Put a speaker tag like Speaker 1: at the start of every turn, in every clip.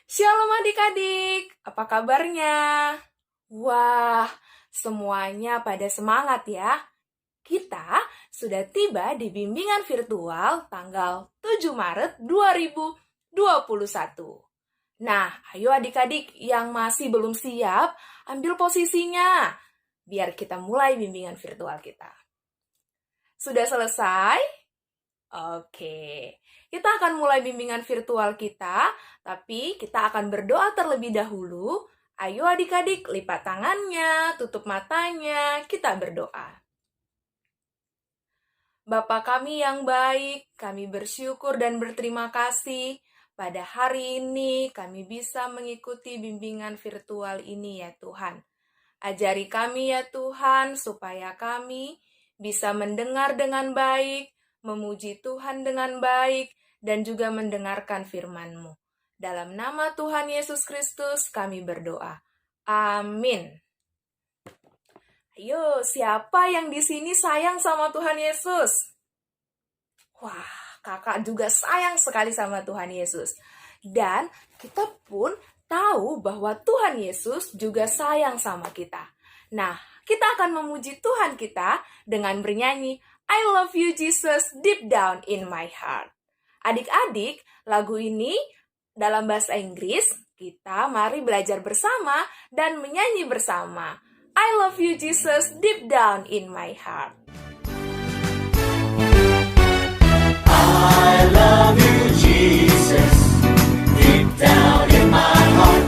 Speaker 1: Shalom adik-adik, apa kabarnya? Wah, semuanya pada semangat ya. Kita sudah tiba di bimbingan virtual tanggal 7 Maret 2021. Nah, ayo adik-adik yang masih belum siap, ambil posisinya. Biar kita mulai bimbingan virtual kita. Sudah selesai? Oke, kita akan mulai bimbingan virtual kita, tapi kita akan berdoa terlebih dahulu. Ayo adik-adik, lipat tangannya, tutup matanya, kita berdoa. Bapa kami yang baik, kami bersyukur dan berterima kasih. Pada hari ini kami bisa mengikuti bimbingan virtual ini ya Tuhan. Ajari kami ya Tuhan, supaya kami bisa mendengar dengan baik, memuji Tuhan dengan baik, dan juga mendengarkan firman-Mu. Dalam nama Tuhan Yesus Kristus kami berdoa. Amin. Ayo, siapa yang di sini sayang sama Tuhan Yesus? Wah, kakak juga sayang sekali sama Tuhan Yesus. Dan kita pun tahu bahwa Tuhan Yesus juga sayang sama kita. Nah, kita akan memuji Tuhan kita dengan bernyanyi I love you Jesus deep down in my heart. Adik-adik, lagu ini dalam bahasa Inggris, kita mari belajar bersama dan menyanyi bersama. I love you Jesus deep down in my heart.
Speaker 2: I love you, Jesus, deep down in my heart.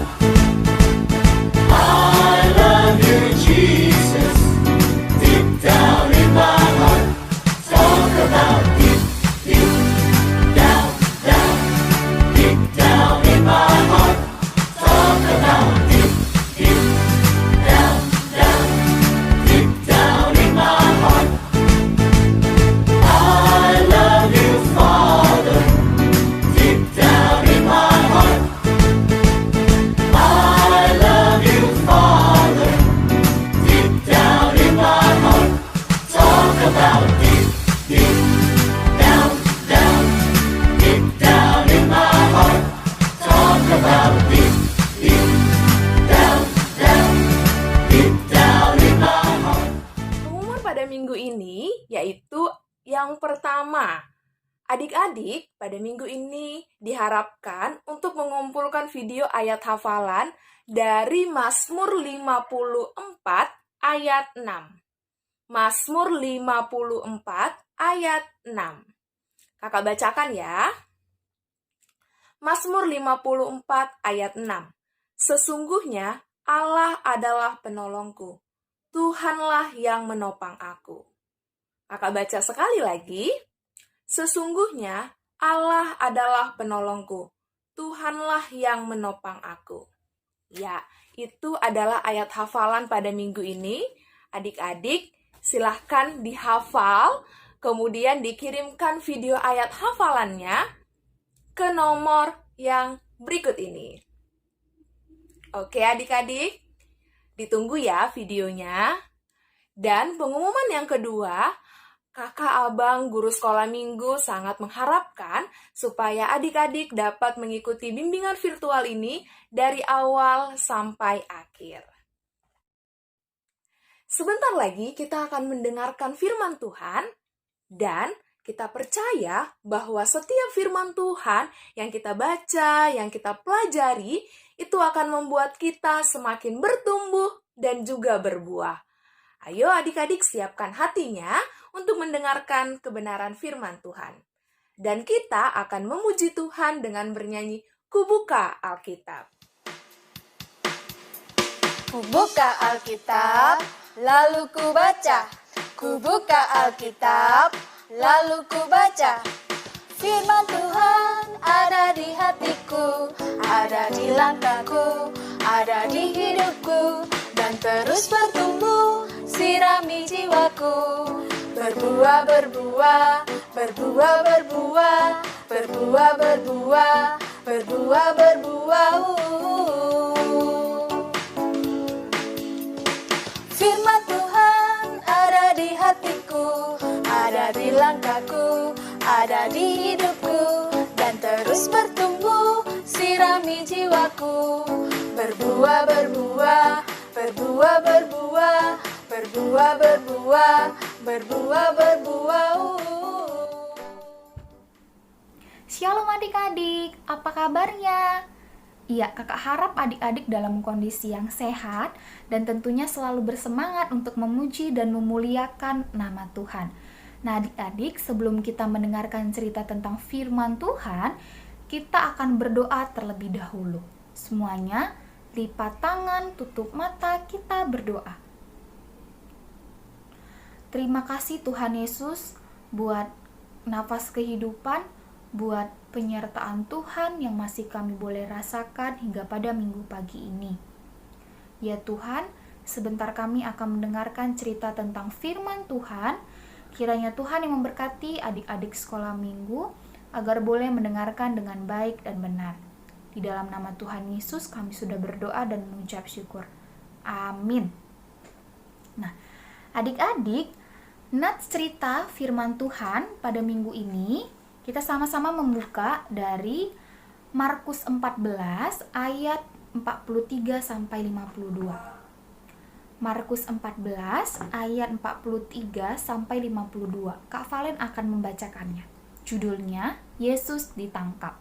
Speaker 2: I love you, Jesus, deep down in my heart. Talk about deep, deep, down, down, deep down in my heart. Talk about deep, deep, down, down, deep down in my heart. I love you, Father, deep down in my heart. I love you, Father, deep down in my heart. Talk about deep, deep, down, down, deep down in my heart. Talk about deep, deep, down, down, deep down in my heart.
Speaker 1: Pengumuman pada minggu ini yaitu yang pertama, adik-adik pada minggu ini diharapkan untuk mengumpulkan video ayat hafalan dari Mazmur 54 ayat 6. Mazmur 54 ayat 6. Kakak bacakan ya. Mazmur 54 ayat 6. Sesungguhnya Allah adalah penolongku. Tuhanlah yang menopang aku. Kakak baca sekali lagi. Sesungguhnya Allah adalah penolongku. Tuhanlah yang menopang aku. Ya, itu adalah ayat hafalan pada minggu ini. Adik-adik, silahkan dihafal, kemudian dikirimkan video ayat hafalannya ke nomor yang berikut ini. Oke adik-adik, ditunggu ya videonya. Dan pengumuman yang kedua, kakak abang guru sekolah minggu sangat mengharapkan supaya adik-adik dapat mengikuti bimbingan virtual ini dari awal sampai akhir. Sebentar lagi kita akan mendengarkan firman Tuhan dan kita percaya bahwa setiap firman Tuhan yang kita baca, yang kita pelajari, itu akan membuat kita semakin bertumbuh dan juga berbuah. Ayo adik-adik siapkan hatinya untuk mendengarkan kebenaran firman Tuhan. Dan kita akan memuji Tuhan dengan bernyanyi Kubuka Alkitab.
Speaker 3: Kubuka Alkitab, lalu kubaca. Kubuka Alkitab, lalu kubaca. Firman Tuhan ada di hatiku, ada di langkahku, ada di hidupku, dan terus bertumbuh, sirami jiwaku. Berbuah, berbuah, berbuah, berbuah, berbuah, berbuah, berbuah, berbuah. Firman Tuhan ada di hatiku, ada di langkahku, ada di hidupku, dan dan terus bertumbuh, sirami jiwaku. Berbuah, berbuah, berbuah, berbuah, berbuah, berbuah, berbuah, berbuah.
Speaker 4: Shalom adik-adik, apa kabarnya? Iya, kakak harap adik-adik dalam kondisi yang sehat dan tentunya selalu bersemangat untuk memuji dan memuliakan nama Tuhan. Nah adik-adik, sebelum kita mendengarkan cerita tentang firman Tuhan, kita akan berdoa terlebih dahulu. Semuanya, lipat tangan, tutup mata, kita berdoa. Terima kasih Tuhan Yesus buat nafas kehidupan, buat penyertaan Tuhan yang masih kami boleh rasakan hingga pada minggu pagi ini. Ya Tuhan, sebentar kami akan mendengarkan cerita tentang firman Tuhan. Kiranya Tuhan yang memberkati adik-adik sekolah minggu agar boleh mendengarkan dengan baik dan benar. Di dalam nama Tuhan Yesus kami sudah berdoa dan mengucap syukur. Amin. Nah, adik-adik, nats cerita firman Tuhan pada minggu ini kita sama-sama membuka dari Markus 14 ayat 43 sampai 52. Markus 14 ayat 43 sampai 52. Kak Valen akan membacakannya. Judulnya Yesus ditangkap.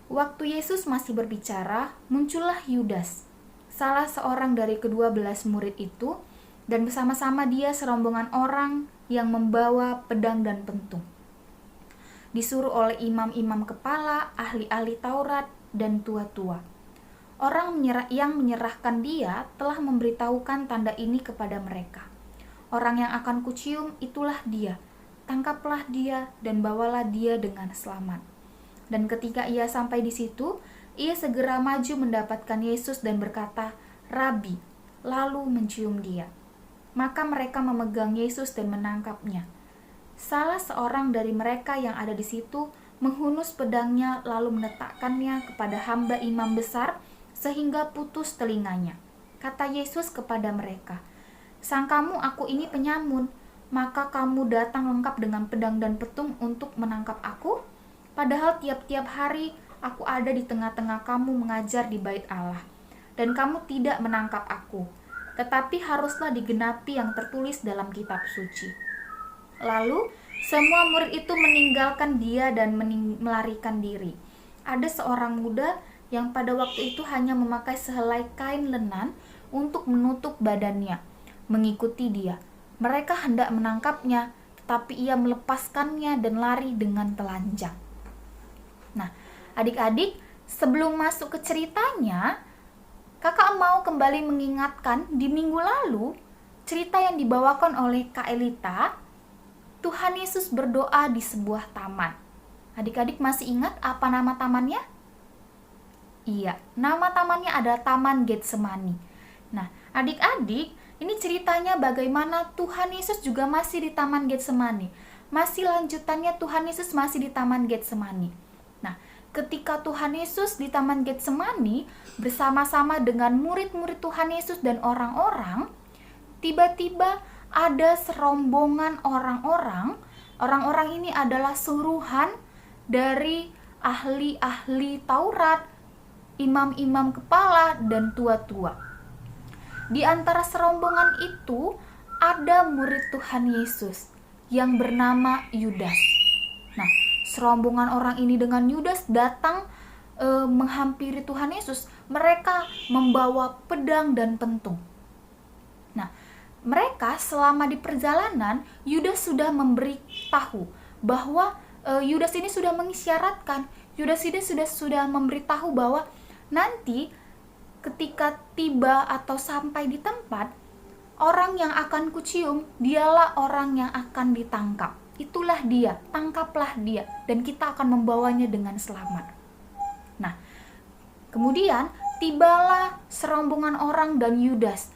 Speaker 4: Waktu Yesus masih berbicara, muncullah Yudas, salah seorang dari ke-12 murid itu, dan bersama-sama dia serombongan orang yang membawa pedang dan pentung. Disuruh oleh imam-imam kepala, ahli-ahli Taurat, dan tua-tua. Orang yang menyerahkan dia telah memberitahukan tanda ini kepada mereka. Orang yang akan kucium itulah dia. Tangkaplah dia dan bawalah dia dengan selamat. Dan ketika ia sampai di situ, ia segera maju mendapatkan Yesus dan berkata, "Rabi," lalu mencium dia. Maka mereka memegang Yesus dan menangkapnya. Salah seorang dari mereka yang ada di situ menghunus pedangnya lalu meletakkannya kepada hamba imam besar sehingga putus telinganya. Kata Yesus kepada mereka, "Sangkamu aku ini penyamun, maka kamu datang lengkap dengan pedang dan petung untuk menangkap aku? Padahal tiap-tiap hari aku ada di tengah-tengah kamu mengajar di bait Allah, dan kamu tidak menangkap aku. Tetapi haruslah digenapi yang tertulis dalam kitab suci." Lalu semua murid itu meninggalkan dia dan melarikan diri. Ada seorang muda yang pada waktu itu hanya memakai sehelai kain lenan untuk menutup badannya, mengikuti dia. Mereka hendak menangkapnya, tetapi ia melepaskannya dan lari dengan telanjang. Nah, adik-adik, sebelum masuk ke ceritanya, kakak mau kembali mengingatkan di minggu lalu, cerita yang dibawakan oleh Kak Elita, Tuhan Yesus berdoa di sebuah taman. Adik-adik masih ingat apa nama tamannya? Iya, nama tamannya adalah Taman Getsemani. Nah, adik-adik, ini ceritanya bagaimana Tuhan Yesus juga masih di Taman Getsemani. Masih lanjutannya Tuhan Yesus masih di Taman Getsemani. Nah, ketika Tuhan Yesus di Taman Getsemani bersama-sama dengan murid-murid Tuhan Yesus dan orang-orang, tiba-tiba ada serombongan orang-orang. Orang-orang ini adalah suruhan dari ahli-ahli Taurat, imam-imam kepala, dan tua-tua. Di antara serombongan itu ada murid Tuhan Yesus yang bernama Yudas. Nah, serombongan orang ini dengan Yudas datang menghampiri Tuhan Yesus. Mereka membawa pedang dan pentung. Nah, mereka selama di perjalanan, Yudas sudah memberitahu bahwa Yudas ini sudah mengisyaratkan, Yudas ini sudah memberitahu bahwa nanti ketika tiba atau sampai di tempat, orang yang akan kucium, dialah orang yang akan ditangkap. Itulah dia, tangkaplah dia, dan kita akan membawanya dengan selamat. Nah, kemudian tibalah serombongan orang dan Yudas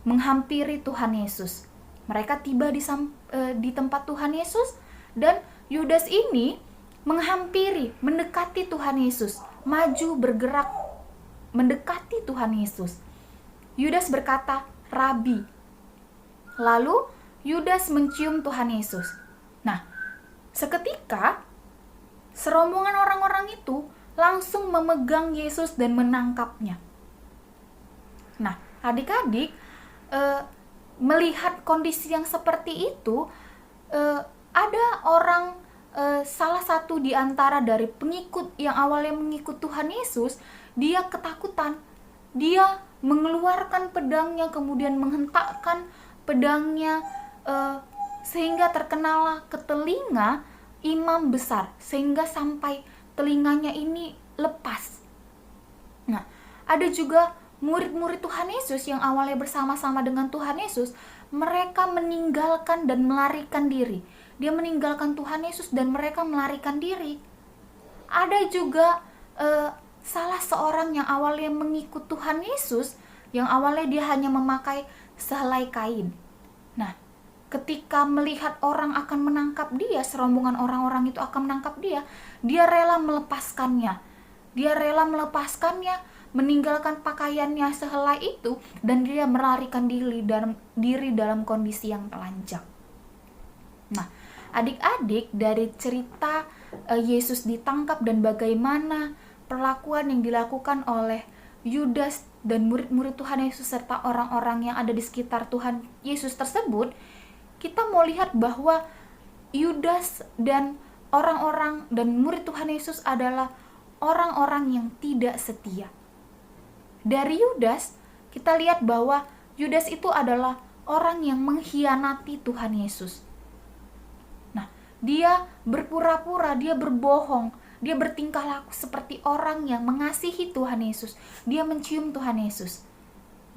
Speaker 4: menghampiri Tuhan Yesus. Mereka tiba di tempat Tuhan Yesus, dan Yudas ini menghampiri, mendekati Tuhan Yesus, maju bergerak mendekati Tuhan Yesus. Yudas berkata, "Rabi." Lalu Yudas mencium Tuhan Yesus. Nah, seketika serombongan orang-orang itu langsung memegang Yesus dan menangkapnya. Nah, adik-adik, melihat kondisi yang seperti itu, ada orang, salah satu di antara dari pengikut yang awalnya mengikut Tuhan Yesus, dia ketakutan. Dia mengeluarkan pedangnya, kemudian menghentakkan pedangnya, sehingga terkenalah ke telinga imam besar, sehingga sampai telinganya ini lepas. Nah, ada juga murid-murid Tuhan Yesus yang awalnya bersama-sama dengan Tuhan Yesus, mereka meninggalkan dan melarikan diri. Dia meninggalkan Tuhan Yesus dan mereka melarikan diri. Ada juga salah seorang yang awalnya mengikut Tuhan Yesus, yang awalnya dia hanya memakai sehelai kain. Nah, ketika melihat orang akan menangkap dia, serombongan orang-orang itu akan menangkap dia, dia rela melepaskannya. Dia rela melepaskannya, meninggalkan pakaiannya sehelai itu, dan dia melarikan diri dalam kondisi yang telanjang. Nah, adik-adik, dari cerita Yesus ditangkap dan bagaimana perlakuan yang dilakukan oleh Yudas dan murid-murid Tuhan Yesus serta orang-orang yang ada di sekitar Tuhan Yesus tersebut, kita mau lihat bahwa Yudas dan orang-orang dan murid Tuhan Yesus adalah orang-orang yang tidak setia. Dari Yudas, kita lihat bahwa Yudas itu adalah orang yang mengkhianati Tuhan Yesus. Nah, dia berpura-pura, dia berbohong, dia bertingkah laku seperti orang yang mengasihi Tuhan Yesus. Dia mencium Tuhan Yesus.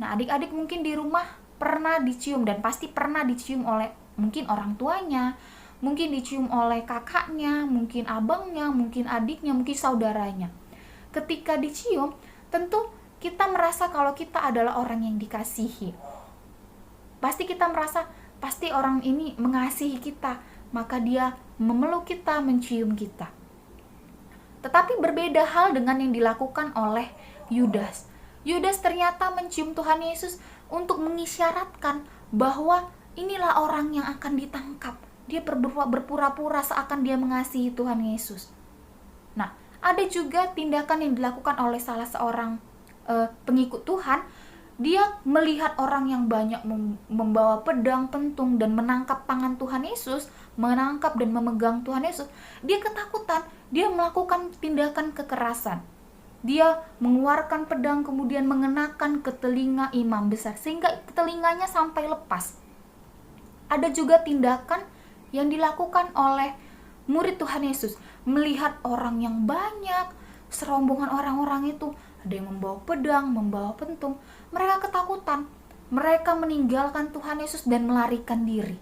Speaker 4: Nah, adik-adik mungkin di rumah pernah dicium, dan pasti pernah dicium oleh mungkin orang tuanya, mungkin dicium oleh kakaknya, mungkin abangnya, mungkin adiknya, mungkin saudaranya. Ketika dicium, tentu kita merasa kalau kita adalah orang yang dikasihi. Pasti kita merasa, pasti orang ini mengasihi kita, maka dia memeluk kita, mencium kita. Tetapi berbeda hal dengan yang dilakukan oleh Yudas. Yudas ternyata mencium Tuhan Yesus untuk mengisyaratkan bahwa inilah orang yang akan ditangkap. Dia berpura-pura seakan dia mengasihi Tuhan Yesus. Nah, ada juga tindakan yang dilakukan oleh salah seorang pengikut Tuhan. Dia melihat orang yang banyak membawa pedang, pentung, dan menangkap tangan Tuhan Yesus, menangkap dan memegang Tuhan Yesus. Dia ketakutan, dia melakukan tindakan kekerasan. Dia mengeluarkan pedang, kemudian mengenakan ke telinga imam besar, sehingga telinganya sampai lepas. Ada juga tindakan yang dilakukan oleh murid Tuhan Yesus, melihat orang yang banyak, serombongan orang-orang itu, ada yang membawa pedang, membawa pentung. Mereka ketakutan. Mereka meninggalkan Tuhan Yesus dan melarikan diri.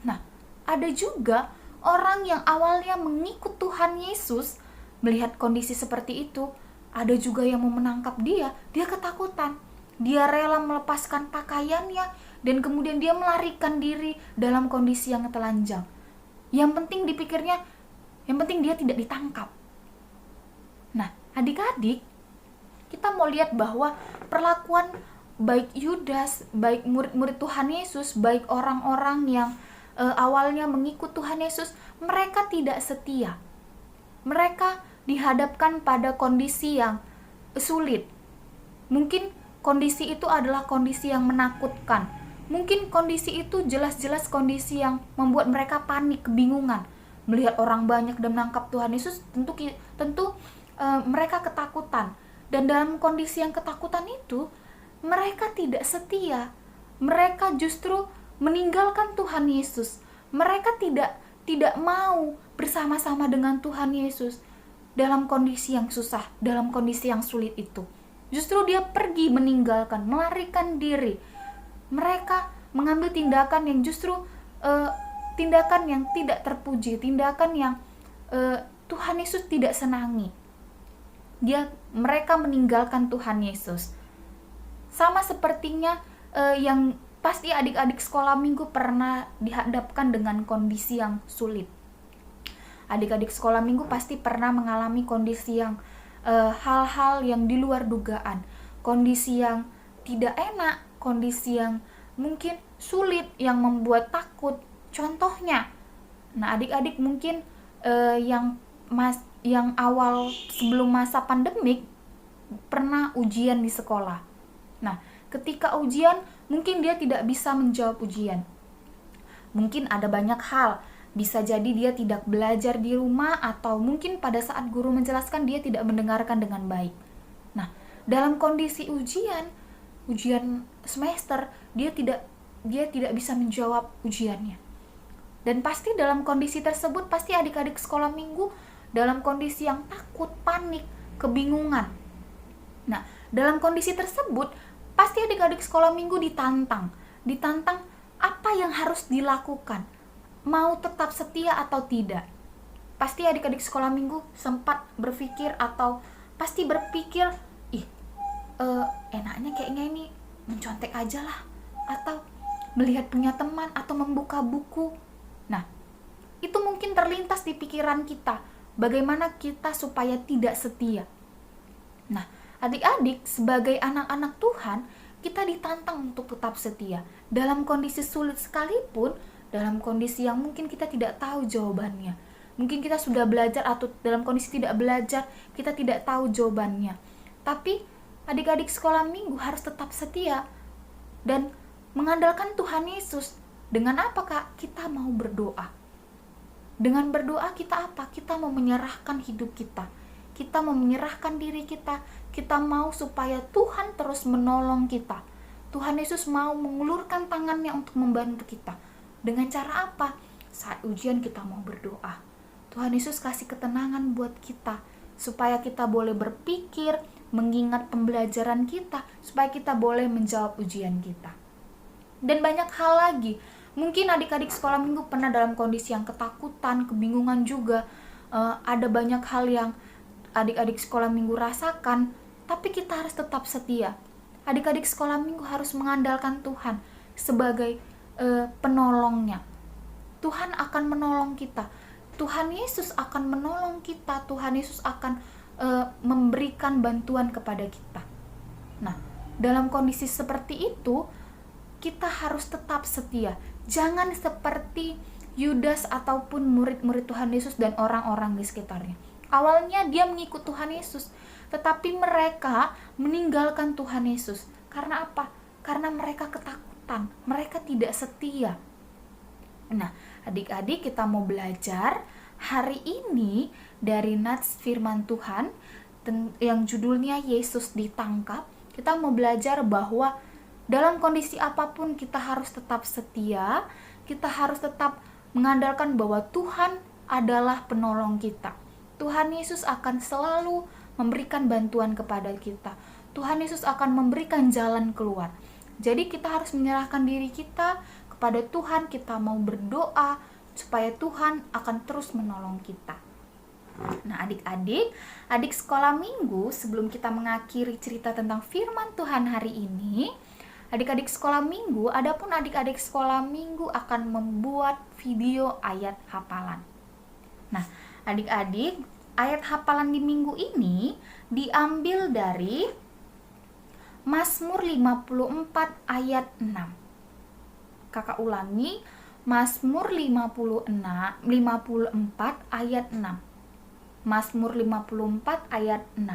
Speaker 4: Nah, ada juga orang yang awalnya mengikut Tuhan Yesus, melihat kondisi seperti itu, ada juga yang mau menangkap dia ketakutan. Dia rela melepaskan pakaiannya, dan kemudian dia melarikan diri dalam kondisi yang telanjang. Yang penting dipikirnya, yang penting dia tidak ditangkap. Nah, adik-adik, kita mau lihat bahwa perlakuan baik Yudas, baik murid-murid Tuhan Yesus, baik orang-orang yang awalnya mengikut Tuhan Yesus, mereka tidak setia. Mereka dihadapkan pada kondisi yang sulit. Mungkin kondisi itu adalah kondisi yang menakutkan. Mungkin kondisi itu jelas-jelas kondisi yang membuat mereka panik, kebingungan. Melihat orang banyak dan menangkap Tuhan Yesus, tentu mereka ketakutan. Dan dalam kondisi yang ketakutan itu, mereka tidak setia. Mereka justru meninggalkan Tuhan Yesus. Mereka tidak mau bersama-sama dengan Tuhan Yesus dalam kondisi yang susah, dalam kondisi yang sulit itu. Justru dia pergi meninggalkan, melarikan diri. Mereka mengambil tindakan yang justru tindakan yang tidak terpuji, tindakan yang Tuhan Yesus tidak senangi. Mereka meninggalkan Tuhan Yesus. Sama sepertinya yang pasti adik-adik sekolah minggu pernah dihadapkan dengan kondisi yang sulit. Adik-adik sekolah minggu pasti pernah mengalami kondisi yang hal-hal yang di luar dugaan, kondisi yang tidak enak, kondisi yang mungkin sulit, yang membuat takut. Contohnya, nah adik-adik mungkin yang yang awal sebelum masa pandemik pernah ujian di sekolah. Nah, ketika ujian mungkin dia tidak bisa menjawab ujian. Mungkin ada banyak hal, bisa jadi dia tidak belajar di rumah, atau mungkin pada saat guru menjelaskan dia tidak mendengarkan dengan baik. Nah, dalam kondisi ujian semester, dia tidak bisa menjawab ujiannya. Dan pasti dalam kondisi tersebut pasti adik-adik sekolah minggu dalam kondisi yang takut, panik, kebingungan. Nah, dalam kondisi tersebut pasti adik-adik sekolah minggu ditantang apa yang harus dilakukan, mau tetap setia atau tidak. Pasti adik-adik sekolah minggu sempat berpikir atau pasti berpikir, enaknya kayaknya ini mencontek aja lah, atau melihat punya teman, atau membuka buku. Nah, itu mungkin terlintas di pikiran kita, bagaimana kita supaya tidak setia. Nah, adik-adik sebagai anak-anak Tuhan, kita ditantang untuk tetap setia. Dalam kondisi sulit sekalipun, dalam kondisi yang mungkin kita tidak tahu jawabannya. Mungkin kita sudah belajar atau dalam kondisi tidak belajar, kita tidak tahu jawabannya. Tapi adik-adik sekolah minggu harus tetap setia dan mengandalkan Tuhan Yesus. Dengan apa, Kak? Kita mau berdoa. Dengan berdoa kita apa? Kita mau menyerahkan hidup kita. Kita mau menyerahkan diri kita. Kita mau supaya Tuhan terus menolong kita. Tuhan Yesus mau mengulurkan tangannya untuk membantu kita. Dengan cara apa? Saat ujian kita mau berdoa. Tuhan Yesus kasih ketenangan buat kita, supaya kita boleh berpikir, mengingat pembelajaran kita, supaya kita boleh menjawab ujian kita. Dan banyak hal lagi. Mungkin adik-adik sekolah minggu pernah dalam kondisi yang ketakutan, kebingungan juga. Ada banyak hal yang adik-adik sekolah minggu rasakan, tapi kita harus tetap setia. Adik-adik sekolah minggu harus mengandalkan Tuhan sebagai penolongnya. Tuhan akan menolong kita. Tuhan Yesus akan menolong kita. Tuhan Yesus akan memberikan bantuan kepada kita. Nah, dalam kondisi seperti itu, kita harus tetap setia. Jangan seperti Yudas ataupun murid-murid Tuhan Yesus dan orang-orang di sekitarnya. Awalnya dia mengikut Tuhan Yesus, tetapi mereka meninggalkan Tuhan Yesus. Karena apa? Karena mereka ketakutan, mereka tidak setia. Nah, adik-adik, kita mau belajar hari ini dari nats firman Tuhan yang judulnya Yesus ditangkap. Kita mau belajar bahwa dalam kondisi apapun kita harus tetap setia, kita harus tetap mengandalkan bahwa Tuhan adalah penolong kita. Tuhan Yesus akan selalu memberikan bantuan kepada kita. Tuhan Yesus akan memberikan jalan keluar. Jadi kita harus menyerahkan diri kita kepada Tuhan, kita mau berdoa supaya Tuhan akan terus menolong kita. Nah, adik sekolah minggu, sebelum kita mengakhiri cerita tentang firman Tuhan hari ini, adik-adik sekolah minggu, adapun adik-adik sekolah minggu akan membuat video ayat hafalan. Nah, adik-adik, ayat hafalan di minggu ini diambil dari Mazmur 54 ayat 6. Kakak ulangi, Mazmur 54 ayat 6. Mazmur 54 ayat 6.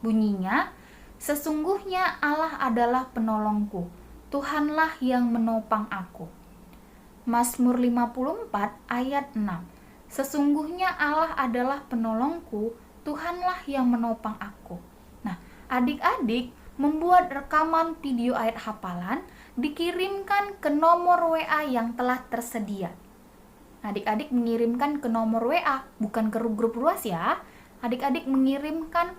Speaker 4: Bunyinya, sesungguhnya Allah adalah penolongku, Tuhanlah yang menopang aku. Mazmur 54 ayat 6. Sesungguhnya Allah adalah penolongku, Tuhanlah yang menopang aku. Nah, adik-adik membuat rekaman video ayat hafalan, dikirimkan ke nomor WA yang telah tersedia. Adik-adik mengirimkan ke nomor WA, bukan ke grup luas ya. Adik-adik mengirimkan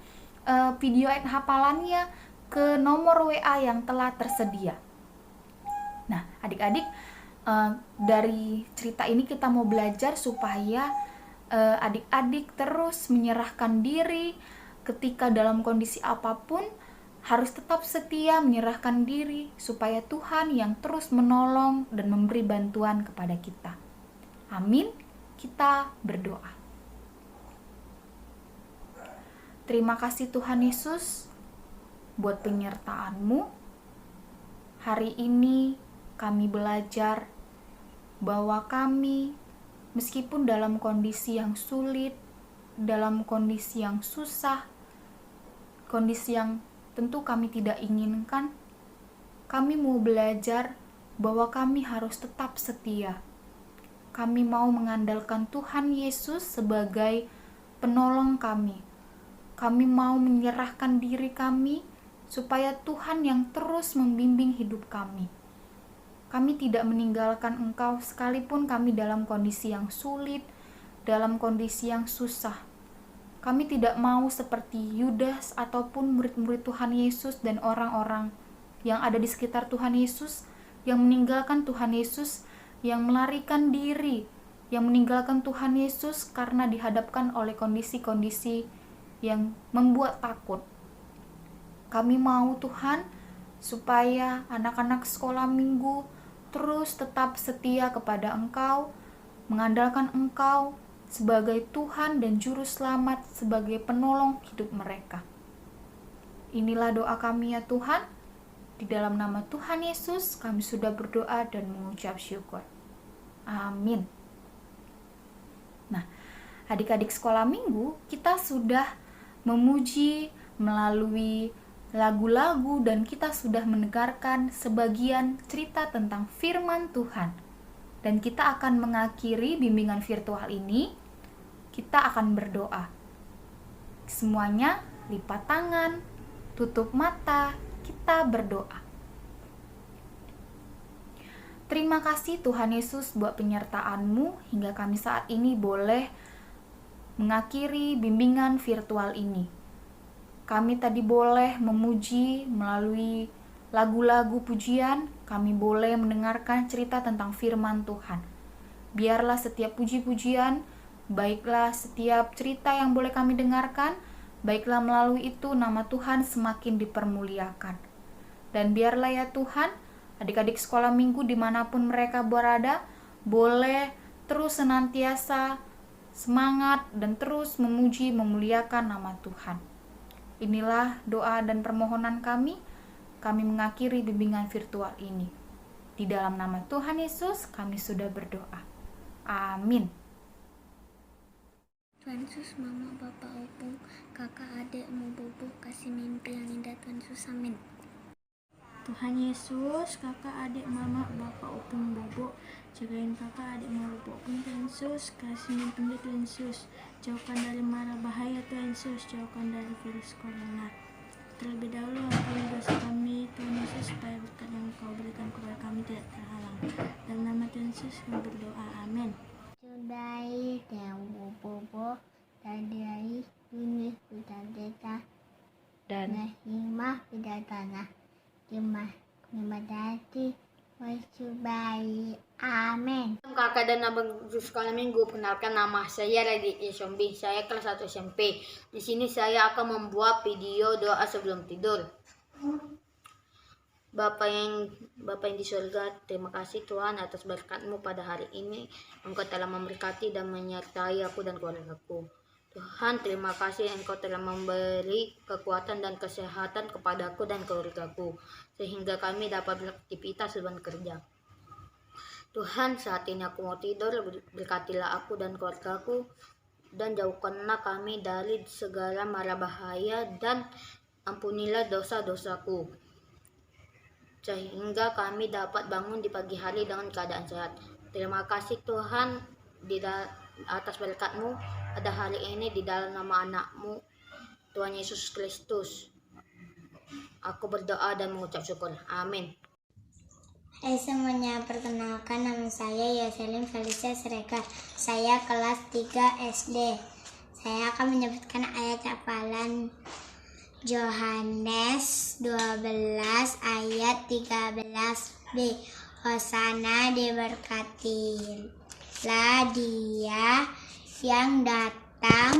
Speaker 4: video ayat hafalannya ke nomor WA yang telah tersedia. Nah, adik-adik, dari cerita ini kita mau belajar supaya adik-adik terus menyerahkan diri ketika dalam kondisi apapun, harus tetap setia menyerahkan diri supaya Tuhan yang terus menolong dan memberi bantuan kepada kita. Amin. Kita berdoa. Terima kasih Tuhan Yesus buat penyertaan-Mu. Hari ini kami belajar bahwa kami meskipun dalam kondisi yang sulit, dalam kondisi yang susah, kondisi yang tentu kami tidak inginkan, kami mau belajar bahwa kami harus tetap setia. Kami mau mengandalkan Tuhan Yesus sebagai penolong kami. Kami mau menyerahkan diri kami supaya Tuhan yang terus membimbing hidup kami. Kami tidak meninggalkan Engkau sekalipun kami dalam kondisi yang sulit, dalam kondisi yang susah. Kami tidak mau seperti Yudas ataupun murid-murid Tuhan Yesus dan orang-orang yang ada di sekitar Tuhan Yesus, yang meninggalkan Tuhan Yesus, yang melarikan diri, yang meninggalkan Tuhan Yesus karena dihadapkan oleh kondisi-kondisi yang membuat takut. Kami mau Tuhan supaya anak-anak sekolah minggu terus tetap setia kepada Engkau, mengandalkan Engkau sebagai Tuhan dan Juru Selamat, sebagai penolong hidup mereka. Inilah doa kami ya Tuhan. Di dalam nama Tuhan Yesus kami sudah berdoa dan mengucap syukur. Amin. Nah, adik-adik sekolah minggu, kita sudah memuji melalui lagu-lagu dan kita sudah mendengarkan sebagian cerita tentang firman Tuhan. Dan kita akan mengakhiri bimbingan virtual ini, kita akan berdoa. Semuanya lipat tangan, tutup mata, kita berdoa. Terima kasih Tuhan Yesus buat penyertaan-Mu hingga kami saat ini boleh mengakhiri bimbingan virtual ini. Kami tadi boleh memuji melalui lagu-lagu pujian, kami boleh mendengarkan cerita tentang firman Tuhan. Biarlah setiap puji-pujian, baiklah setiap cerita yang boleh kami dengarkan, baiklah melalui itu nama Tuhan semakin dipermuliakan. Dan biarlah ya Tuhan, adik-adik sekolah minggu dimanapun mereka berada, boleh terus senantiasa semangat dan terus memuji memuliakan nama Tuhan. Inilah doa dan permohonan kami mengakhiri bimbingan virtual ini. Di dalam nama Tuhan Yesus kami sudah berdoa. Amin.
Speaker 5: Tuhan Yesus, Mama, Bapak, Opung, Kakak, Adik, mau Bobo, kasih mimpi yang indah Tuhan Yesus, amin. Tuhan Yesus, Kakak, Adik, Mama, Bapak, Opung, Bobo, jagain Kakak, Adik, mau Bobo, Opung, Tuhan Yesus, kasih mimpi indah Tuhan Yesus, jauhkan dari mara bahaya Tuhan Yesus, jauhkan dari virus corona. Terlebih dahulu ampuni dosa kami Tuhan Yesus, supaya berkat yang Engkau berikan kepada kami tidak terhalang. Dalam nama Tuhan Yesus kami berdoa, amin.
Speaker 6: Sudai yang bobo tadai Yunis Putadeta
Speaker 1: Dan
Speaker 6: Nahimah Pidatana Kimah Dati Wasubai. Amin.
Speaker 7: Kakak dan abang sekolah minggu, kenalkan nama saya Radit Yesombi. Saya kelas 1 SMP. Di sini saya akan membuat video doa sebelum tidur. Bapak yang di surga, terima kasih Tuhan atas berkat-Mu pada hari ini. Engkau telah memberkati dan menyertai aku dan keluargaku. Tuhan, terima kasih Engkau telah memberi kekuatan dan kesehatan kepadaku dan keluargaku, sehingga kami dapat beraktivitas dan bekerja. Tuhan, saat ini aku mau tidur, berkatilah aku dan keluargaku, dan jauhkanlah kami dari segala mara bahaya, dan ampunilah dosa-dosaku, sehingga kami dapat bangun di pagi hari dengan keadaan sehat. Terima kasih Tuhan atas berkat-Mu pada hari ini di dalam nama anak-Mu, Tuhan Yesus Kristus. Aku berdoa dan mengucap syukur. Amin.
Speaker 6: Hai semuanya, perkenalkan nama saya Yaselim Felicia Siregar. Saya kelas 3 SD. Saya akan menyebutkan ayat hafalan Yohanes 12 ayat 13b. Hosana, diberkatilah dia yang datang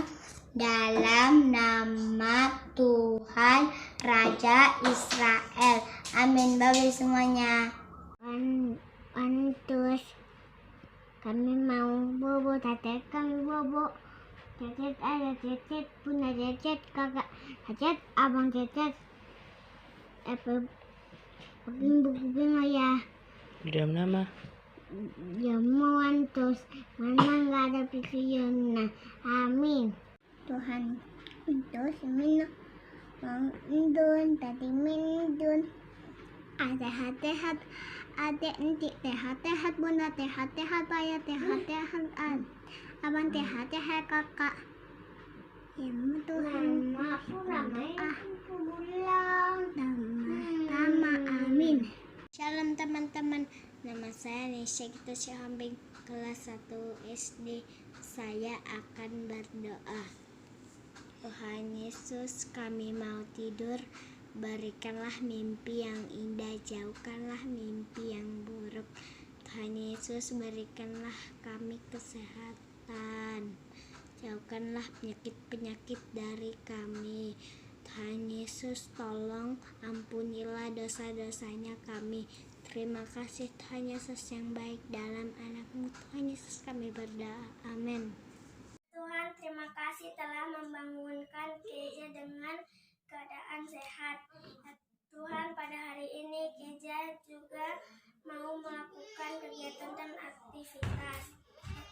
Speaker 6: dalam nama Tuhan Raja Israel. Amin. Bagi semuanya. Terus kami mau bobo, tatet kami bobo. Cecet ada cecet, punya cecet, kakak cecet, abang cecet. Buku ya.
Speaker 8: Di dalam nama
Speaker 6: Jamuan terus mana nggak ada pikiran. Amin. Tuhan itu semina mendun tadi mendun tehat adek entik tehat bunda tehat payah tehat abang tehat kakak ya Tuhan Tama amin. Shalom teman-teman, nama saya Nesya Gita Syahambing, kelas 1 SD. Saya akan berdoa. Tuhan Yesus, kami mau tidur, berikanlah mimpi yang indah, jauhkanlah mimpi yang buruk. Tuhan Yesus, berikanlah kami kesehatan, jauhkanlah penyakit-penyakit dari kami. Tuhan Yesus, tolong ampunilah dosa-dosanya kami. Terima kasih Tuhan Yesus yang baik, dalam anak-Mu Tuhan Yesus kami berdoa. Amin. Tuhan, terima kasih telah membangunkan Keja dengan keadaan sehat. Tuhan, pada hari ini Keja juga mau melakukan kegiatan dan aktivitas.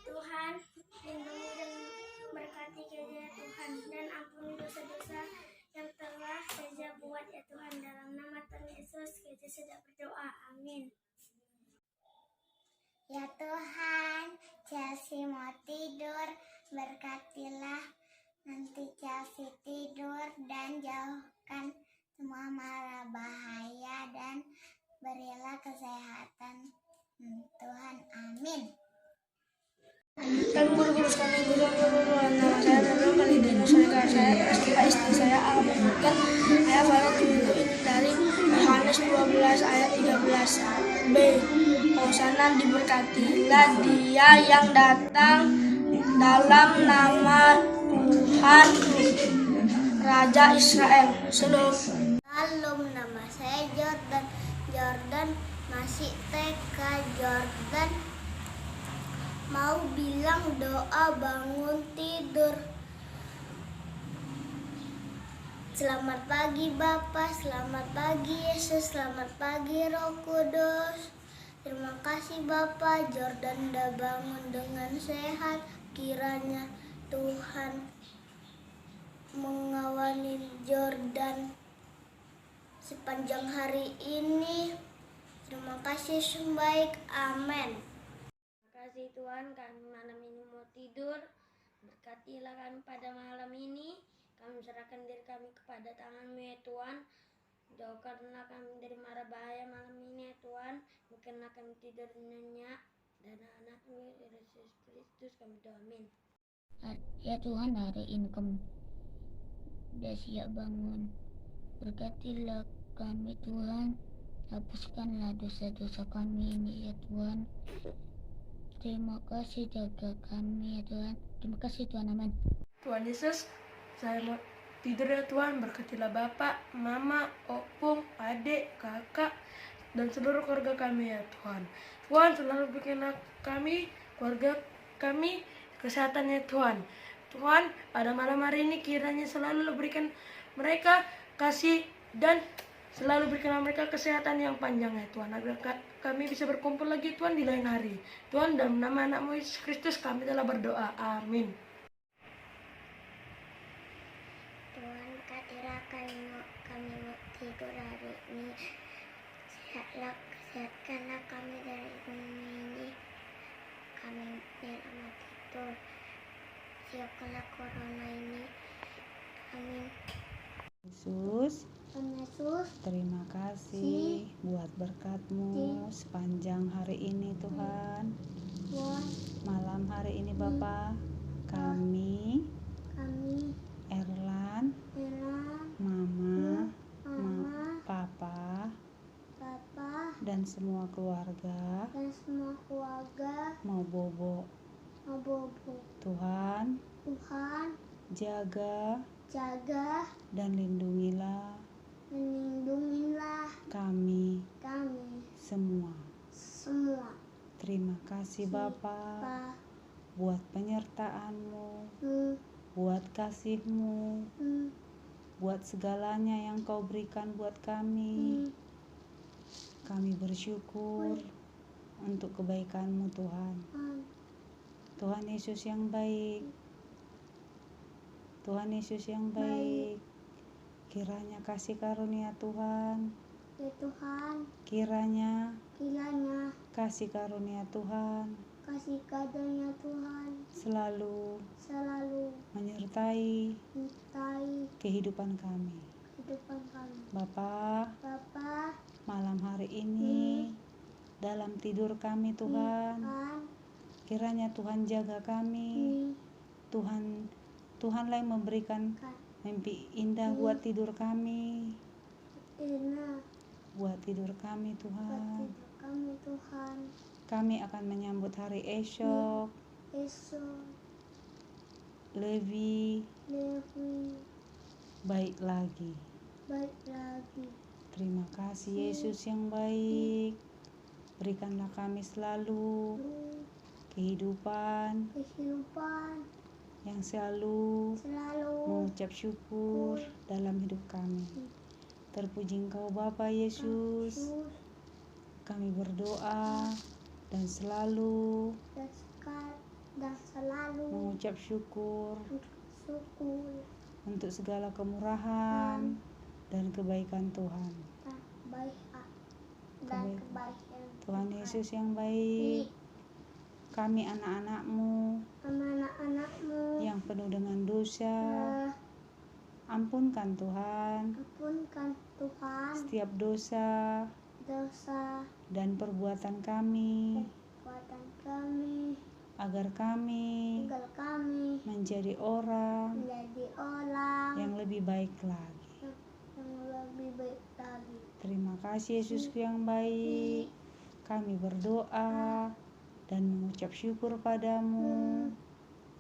Speaker 6: Tuhan, lindungi dan berkati Keja Tuhan, dan ampuni dosa-dosa yang telah Keja buat ya Tuhan. Dalam nama Tuhan Yesus Keja sudah berdoa. Amin. Ya Tuhan, Chelsea mau tidur, berkatilah nanti Chelsea tidur dan jauhkan semua mara bahaya dan berilah kesehatan Tuhan. Amin.
Speaker 8: Dan guru-guru sekalian, guru-guru, nama saya Nurul Kalidina Syarikat, saya SD, saya akan ayat Farat dari Yohanes 12 ayat 13b. Hosana, diberkatilah dia yang datang dalam nama Tuhan Raja Israel.
Speaker 6: Shalom, nama saya Jordan masih TK. Jordan mau bilang doa bangun tidur. Selamat pagi Bapa, selamat pagi Yesus, selamat pagi Roh Kudus. Terima kasih Bapa, Jordan udah bangun dengan sehat. Kiranya Tuhan mengawali Jordan sepanjang hari ini. Terima kasih Yesus baik, amin.
Speaker 5: Terima kasih Tuhan, kami malam ini mau tidur. Berkatilah kami pada malam ini. Kami serahkan diri kami kepada tangan-Mu ya Tuhan. Jauhkanlah kami dari mara bahaya malam ini ya Tuhan. Biarkanlah kami tidur nyenyak. Dan anak-Mu Yesus Kristus kami doa, amin.
Speaker 6: Ya Tuhan, hari ini kami sudah siap bangun. Berkatilah kami Tuhan. Hapuskanlah dosa-dosa kami ini ya Tuhan. Terima kasih, jaga kami ya Tuhan. Terima kasih Tuhan, amin.
Speaker 8: Tuhan Yesus, saya mau tidur ya Tuhan. Berkatilah Bapak, Mama, Opung, adik, kakak, dan seluruh keluarga kami ya Tuhan. Tuhan, selalu berikanlah kami, keluarga kami, kesehatan ya Tuhan. Tuhan, pada malam hari ini kiranya selalu berikan mereka kasih dan selalu berikanlah mereka kesehatan yang panjang ya Tuhan, agar kami bisa berkumpul lagi Tuhan di lain hari. Tuhan, dalam nama anak-Mu Yesus Kristus kami telah berdoa. Amin.
Speaker 6: Tuhan, katilah kami mau tidur hari ini. Sehatkanlah kami dari ini. Kami biar amat tidur. Siapkanlah corona ini. Amin.
Speaker 9: Yesus, terima kasih buat berkat-Mu sepanjang hari ini Tuhan. Malam hari ini Bapa, kami Erlan, Mama, Papa, dan semua keluarga mau bobo. Tuhan, jaga dan lindungilah kami semua. Terima kasih Bapa buat penyertaan-Mu, buat kasih-Mu, buat segalanya yang Kau berikan buat kami. Kami bersyukur untuk kebaikan-Mu Tuhan. Tuhan Yesus yang baik, Tuhan Yesus yang baik, kiranya kasih karunia Tuhan,
Speaker 6: Ya Tuhan,
Speaker 9: kiranya
Speaker 6: kiranya
Speaker 9: kasih karunia Tuhan
Speaker 6: kasih karunia Tuhan
Speaker 9: selalu
Speaker 6: selalu
Speaker 9: menyertai
Speaker 6: menyertai
Speaker 9: kehidupan kami.
Speaker 6: kehidupan kami.
Speaker 9: Bapa,
Speaker 6: Bapa,
Speaker 9: malam hari ini dalam tidur kami Tuhan,
Speaker 6: Tuhan,
Speaker 9: kiranya Tuhan jaga kami. Tuhanlah yang memberikan mimpi indah buat tidur kami, buat tidur kami Tuhan.
Speaker 6: kami Tuhan.
Speaker 9: Kami akan menyambut hari esok
Speaker 6: Esok
Speaker 9: lebih
Speaker 6: lebih
Speaker 9: baik lagi.
Speaker 6: baik lagi.
Speaker 9: Terima kasih Yesus yang baik. Berikanlah kami selalu kehidupan yang selalu mengucap syukur dalam hidup kami. Terpuji Engkau Bapa Yesus. Kami berdoa dan selalu
Speaker 6: dan selalu
Speaker 9: mengucap syukur
Speaker 6: syukur
Speaker 9: untuk segala kemurahan dan kebaikan Tuhan.
Speaker 6: dan kebaikan
Speaker 9: Tuhan Yesus yang baik, kami anak-anak-Mu
Speaker 6: anak-anakmu
Speaker 9: yang penuh dengan dosa, ampunkan Tuhan
Speaker 6: ampunkan Tuhan
Speaker 9: setiap dosa
Speaker 6: dosa
Speaker 9: dan perbuatan kami,
Speaker 6: buatan kami
Speaker 9: agar kami
Speaker 6: agar kami
Speaker 9: menjadi orang
Speaker 6: menjadi orang
Speaker 9: yang lebih baik lagi.
Speaker 6: yang lebih baik lagi.
Speaker 9: Terima kasih Yesusku yang baik. Kami berdoa dan mengucap syukur padamu.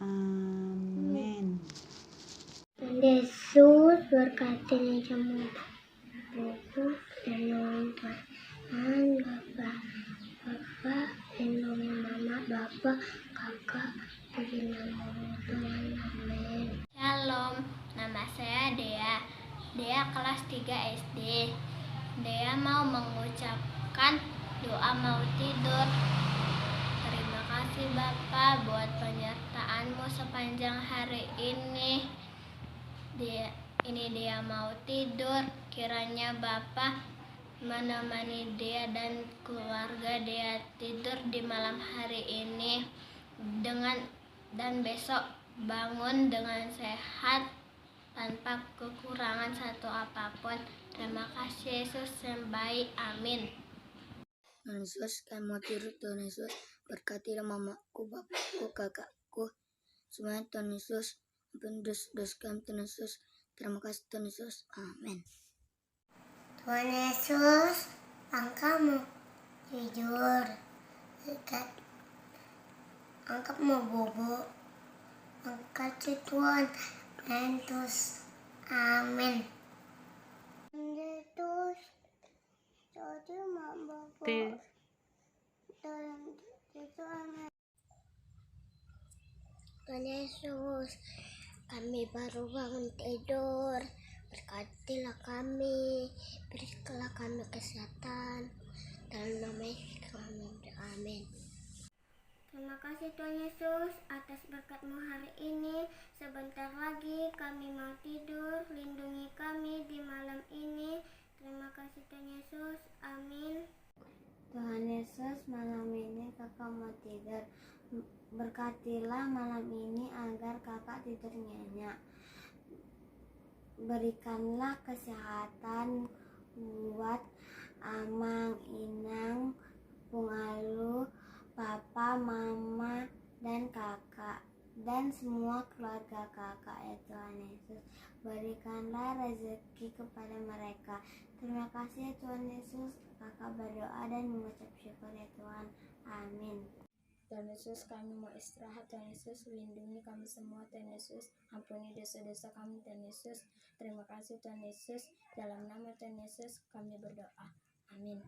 Speaker 9: Amin.
Speaker 6: Yesus berkati kamu buku dan Bapak lindungi mama, Bapak, kakak, bagi nama Tuhan, amin.
Speaker 5: Shalom, nama saya Dea. Dea kelas 3 SD. Dea mau mengucapkan doa mau tidur. Terima kasih Bapak buat penyertaanmu sepanjang hari ini. Dia mau tidur. Kiranya Bapak menemani Dea dan keluarga Dea tidur di malam hari ini dan besok bangun dengan sehat tanpa kekurangan satu apapun. Terima kasih Yesus yang baik, amin.
Speaker 7: Tuhan Yesus, kami mau tidur. Tuhan Yesus, berkatilah mamaku, bapakku, kakakku, semuanya. Tuhan Yesus, ampuni dosa kami. Tuhan Yesus, terima kasih Tuhan Yesus, amin.
Speaker 6: Tuhan Yesus, Engkau tidur, Engkau mau bobo, Engkau Tuhan Yesus, amin. Yesus, jadi mau bobo dalam Tuhan Yesus, kami baru bangun tidur. Berkatilah kami, berikanlah kami kesehatan, dalam nama Yesus kami amin. Terima kasih Tuhan Yesus atas berkat-Mu hari ini. Sebentar lagi kami mau tidur, lindungi kami di malam ini. Terima kasih Tuhan Yesus, amin. Tuhan Yesus, malam ini kakak mau tidur. Berkatilah malam ini agar kakak tidur nyenyak. Berikanlah kesehatan buat Amang, Inang, Pungalu, Papa, Mama, dan kakak, dan semua keluarga kakak ya Tuhan Yesus. Berikanlah rezeki kepada mereka. Terima kasih ya Tuhan Yesus. Kakak berdoa dan mengucap syukur ya Tuhan. Amin.
Speaker 5: Tuhan Yesus, kami mau istirahat. Tuhan Yesus, lindungi kami semua. Tuhan Yesus, ampuni dosa-dosa kami. Tuhan Yesus, terima kasih Tuhan Yesus. Dalam nama Tuhan Yesus kami berdoa, amin.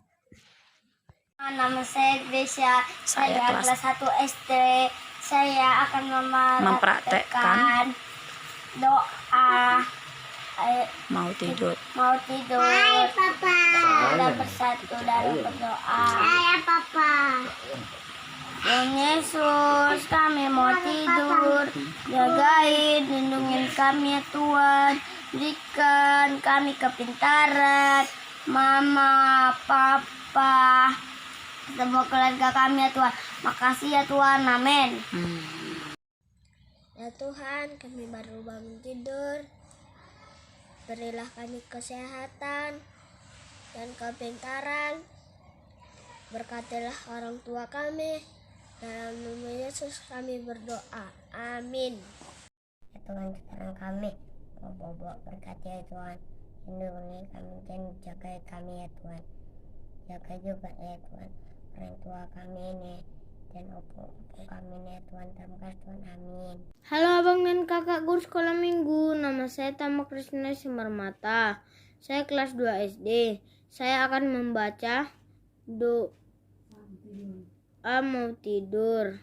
Speaker 6: Nama saya Desya, saya kelas 1 SD. Saya akan mempraktekkan doa
Speaker 7: Mau tidur.
Speaker 6: Hai Papa. Kita bersatu dalam berdoa. Saya Papa. Tuhan Yesus, kami mau tidur. Jagain, lindungin kami ya Tuhan. Berikan kami kepintaran. Mama, Papa, semua keluarga kami ya Tuhan. Makasih ya Tuhan, amin. Ya Tuhan, kami baru bangun tidur. Berilah kami kesehatan dan kepintaran. Berkatilah orang tua kami. Dalam nama Yesus kami berdoa. Amin. Ya Tuhan, sekarang kami mau bobo berkati ya Tuhan. Lindungi kami dan jaga kami ya Tuhan. Jaga juga ya Tuhan orang tua kami ini dan opung kami ini ya Tuhan. Terima kasih Tuhan, amin. Halo abang dan kakak guru sekolah minggu. Nama saya Tama Krisna Simarmata. Saya kelas 2 SD. Saya akan membaca doa mau tidur.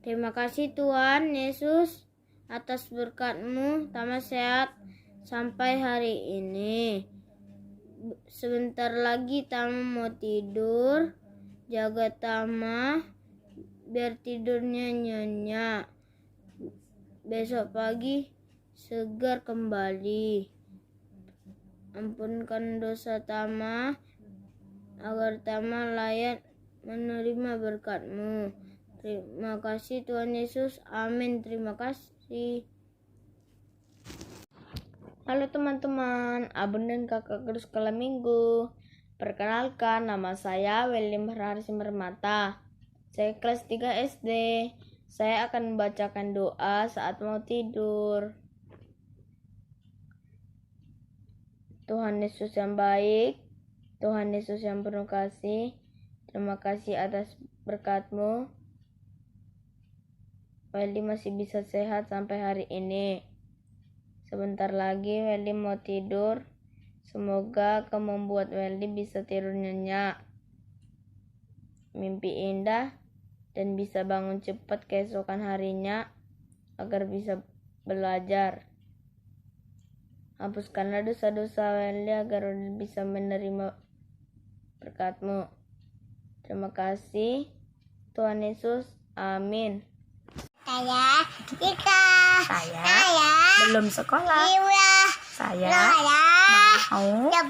Speaker 6: Terima kasih Tuhan Yesus atas berkat-Mu tambah sehat sampai hari ini. Sebentar lagi Tama mau tidur. Jaga Tama biar tidurnya nyenyak. Besok pagi segar kembali. Ampunkan dosa Tama agar Tama layak menerima berkat-Mu. Terima kasih Tuhan Yesus. Amin. Terima kasih. Halo teman-teman, abang dan kakak guru sekolah minggu. Perkenalkan, nama saya William Harari Simarmata. Saya kelas 3 SD. Saya akan membacakan doa saat mau tidur. Tuhan Yesus yang baik, Tuhan Yesus yang penuh kasih, terima kasih atas berkat-Mu. Welly masih bisa sehat sampai hari ini. Sebentar lagi Welly mau tidur. Semoga Kau membuat Welly bisa tidur nyenyak, mimpi indah, dan bisa bangun cepat keesokan harinya agar bisa belajar. Hapuskanlah dosa-dosa Welly agar Welly bisa menerima berkat-Mu. Terima kasih Tuhan Yesus. Amin. Saya belum sekolah. Saya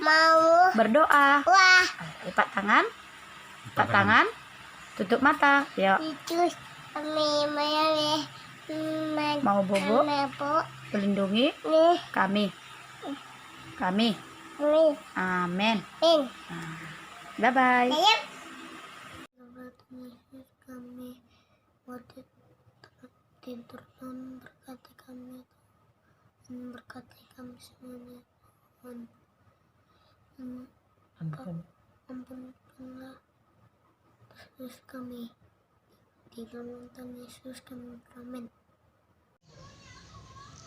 Speaker 6: mau berdoa. Lipat tangan, tutup mata. Yuk. Mau bobo, melindungi kami. Amin. Bye bye. Kami mau tidur dan berkati kami dan berkati kami semuanya Tuhan. Ampunkanlah dosa kami. Di dalam nama Yesus kami amin.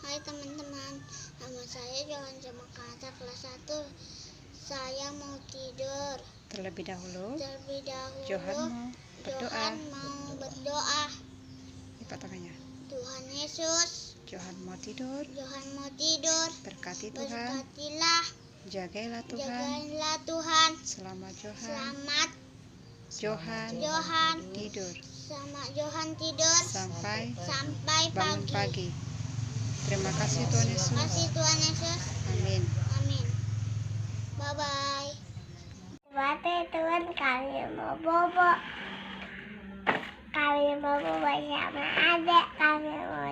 Speaker 6: Hai teman-teman, nama saya Johan Jamakata kelas 1. Saya mau tidur. Terlebih dahulu Johan mau berdoa. Lipat tangannya. Tuhan Yesus, Johan mau tidur. Berkati Tuhan. Berkatilah. Jagailah Tuhan. Selamat Johan tidur. Sampai bangun pagi. Terima kasih Tuhan Yesus. Amin. Bye bye. Tuhan, kami mau bobo bersama adik. Kami mau